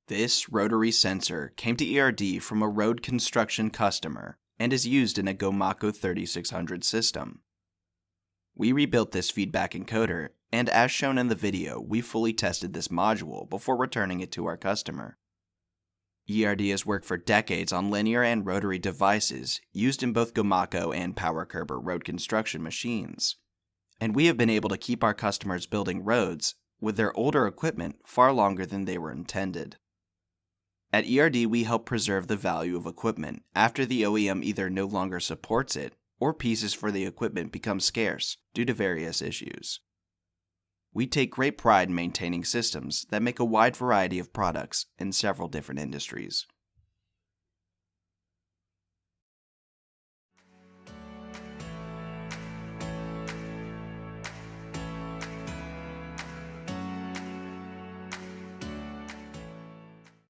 This rotary sensor came to ERD from a road construction customer and is used in a Gomaco 3600 system. We rebuilt this feedback encoder, and as shown in the video, we fully tested this module before returning it to our customer. ERD has worked for decades on linear and rotary devices used in both Gomaco and PowerCurber road construction machines, and we have been able to keep our customers building roads with their older equipment far longer than they were intended. At ERD, we help preserve the value of equipment after the OEM either no longer supports it or pieces for the equipment become scarce due to various issues. We take great pride in maintaining systems that make a wide variety of products in several different industries.